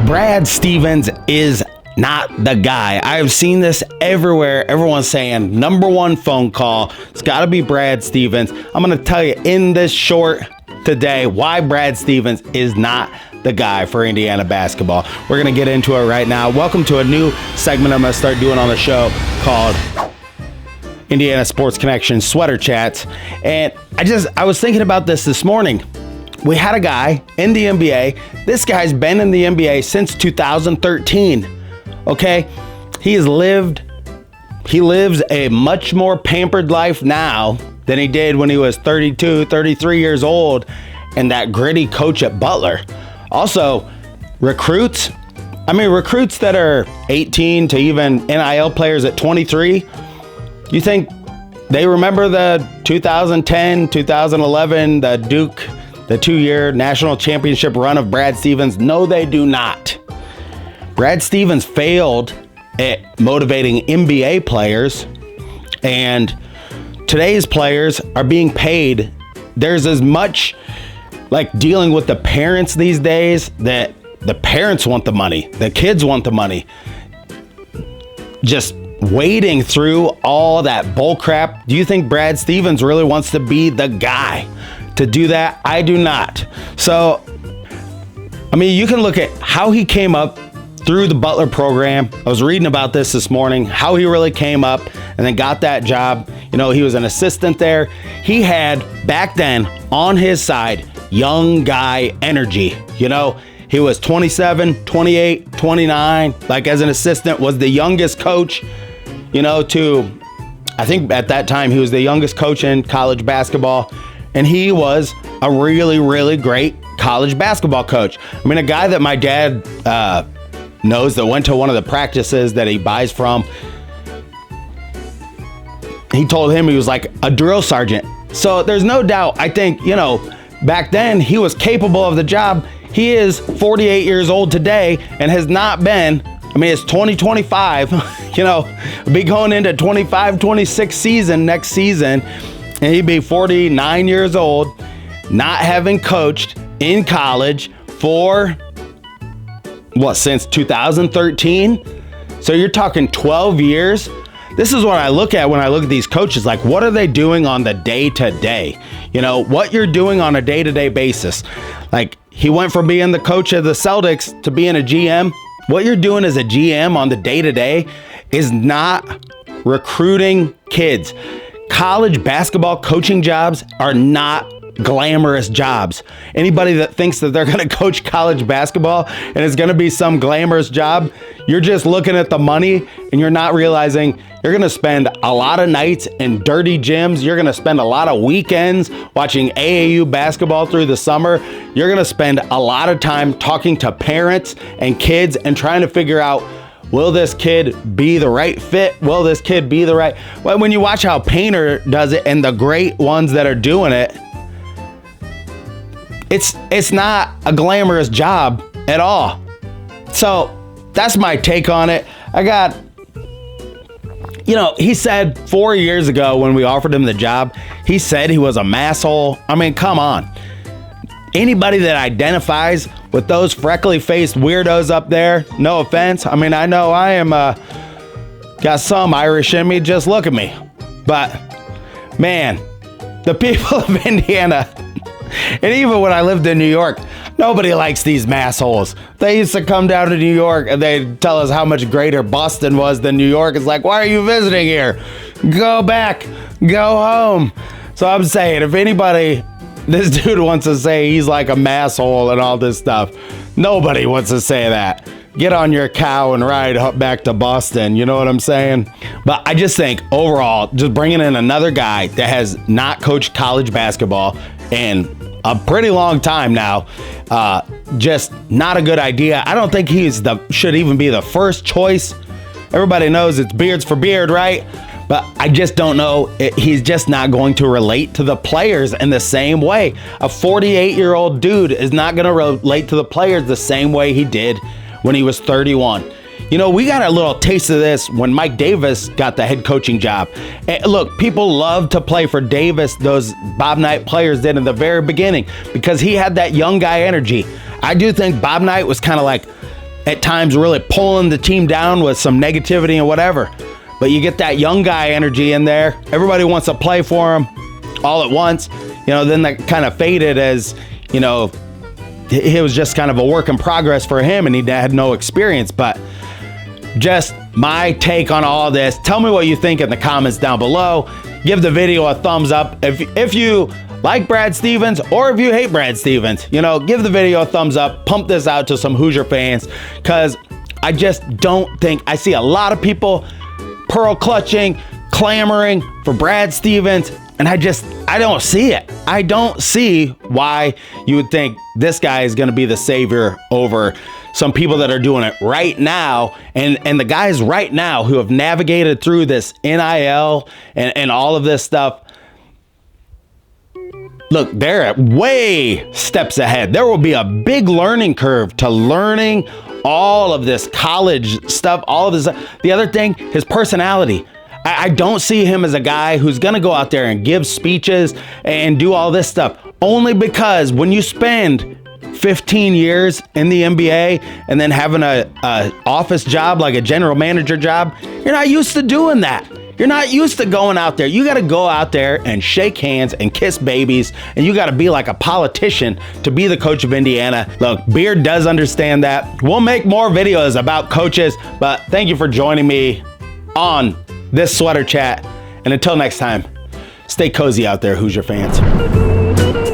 Brad Stevens is not the guy. I've seen this everywhere. Everyone's saying number one phone call. It's got to be Brad Stevens. I'm going to tell you in this short today why Brad Stevens is not the guy for Indiana basketball. We're going to get into it right now. Welcome to a new segment I'm going to start doing on the show called Indiana Sports Connection Sweater Chats. And I was thinking about this morning. We had a guy in the NBA. This guy's been in the NBA since 2013. Okay? He lives a much more pampered life now than he did when he was 32, 33 years old and that gritty coach at Butler. Also, recruits that are 18 to even NIL players at 23, you think they remember the 2010, 2011, the Duke, the 2-year national championship run of Brad Stevens? No, they do not. Brad Stevens failed at motivating NBA players, and today's players are being paid. There's as much like dealing with the parents these days that the parents want the money, the kids want the money. Just wading through all that bull crap. Do you think Brad Stevens really wants to be the guy to do that? I do not. So, I mean, you can look at how he came up through the Butler program. I was reading about this morning, how he really came up and then got that job. You know, he was an assistant there. He had, back then, on his side, young guy energy. You know, he was 27, 28, 29, like as an assistant, was the youngest coach, you know, I think at that time he was the youngest coach in college basketball. And he was a really, really great college basketball coach. I mean, a guy that my dad knows that went to one of the practices that he buys from, he told him he was like a drill sergeant. So there's no doubt, I think, you know, back then he was capable of the job. He is 48 years old today and has not been, I mean, it's 2025, you know, be going into 25, 26 season next season. And he'd be 49 years old, not having coached in college for, since 2013? So you're talking 12 years? This is what I look at when I look at these coaches. Like, what are they doing on the day-to-day? You know, what you're doing on a day-to-day basis. Like, he went from being the coach of the Celtics to being a GM. What you're doing as a GM on the day-to-day is not recruiting kids. College basketball coaching jobs are not glamorous jobs. Anybody that thinks that they're going to coach college basketball and it's going to be some glamorous job, you're just looking at the money and you're not realizing you're going to spend a lot of nights in dirty gyms. You're going to spend a lot of weekends watching AAU basketball through the summer. You're going to spend a lot of time talking to parents and kids and trying to figure out, will this kid be the right fit? Will this kid be the right? Well, when you watch how Painter does it and the great ones that are doing it, it's not a glamorous job at all. So that's my take on it. He said 4 years ago when we offered him the job, he said he was a masshole. I mean, come on. Anybody that identifies with those freckly faced weirdos up there, no offense. I mean, I know I am got some Irish in me, just look at me. But man, the people of Indiana, and even when I lived in New York, nobody likes these massholes. They used to come down to New York and they'd tell us how much greater Boston was than New York. It's like, why are you visiting here? Go back, go home. So I'm saying, if anybody, this dude wants to say he's like a masshole and all this stuff, nobody wants to say that. Get on your cow and ride back to Boston. You know what I'm saying? But I just think overall, just bringing in another guy that has not coached college basketball in a pretty long time now, just not a good idea. I don't think should even be the first choice. Everybody knows it's beards for beard, right? But I just don't know. He's just not going to relate to the players in the same way. A 48-year-old dude is not going to relate to the players the same way he did when he was 31. You know, we got a little taste of this when Mike Davis got the head coaching job. And look, people love to play for Davis, those Bob Knight players did in the very beginning, because he had that young guy energy. I do think Bob Knight was kind of like, at times, really pulling the team down with some negativity and whatever. But you get that young guy energy in there. Everybody wants to play for him all at once. You know, then that kind of faded as, you know, it was just kind of a work in progress for him and he had no experience. But just my take on all this. Tell me what you think in the comments down below. Give the video a thumbs up. If you like Brad Stevens or if you hate Brad Stevens, you know, give the video a thumbs up. Pump this out to some Hoosier fans, because I just don't think I see a lot of people pearl clutching, clamoring for Brad Stevens, and I don't see it. I don't see why you would think this guy is going to be the savior over some people that are doing it right now, and the guys right now who have navigated through this NIL and all of this stuff. Look, they're way steps ahead. There will be a big learning curve to learning all of this college stuff, all of this. The other thing, his personality. I don't see him as a guy who's going to go out there and give speeches and do all this stuff, only because when you spend 15 years in the NBA and then having a office job, like a general manager job, you're not used to doing that. You're not used to going out there. You got to go out there and shake hands and kiss babies, and you got to be like a politician to be the coach of Indiana. Look, Beard does understand that. We'll make more videos about coaches, but thank you for joining me on this sweater chat. And until next time, stay cozy out there, Hoosier fans.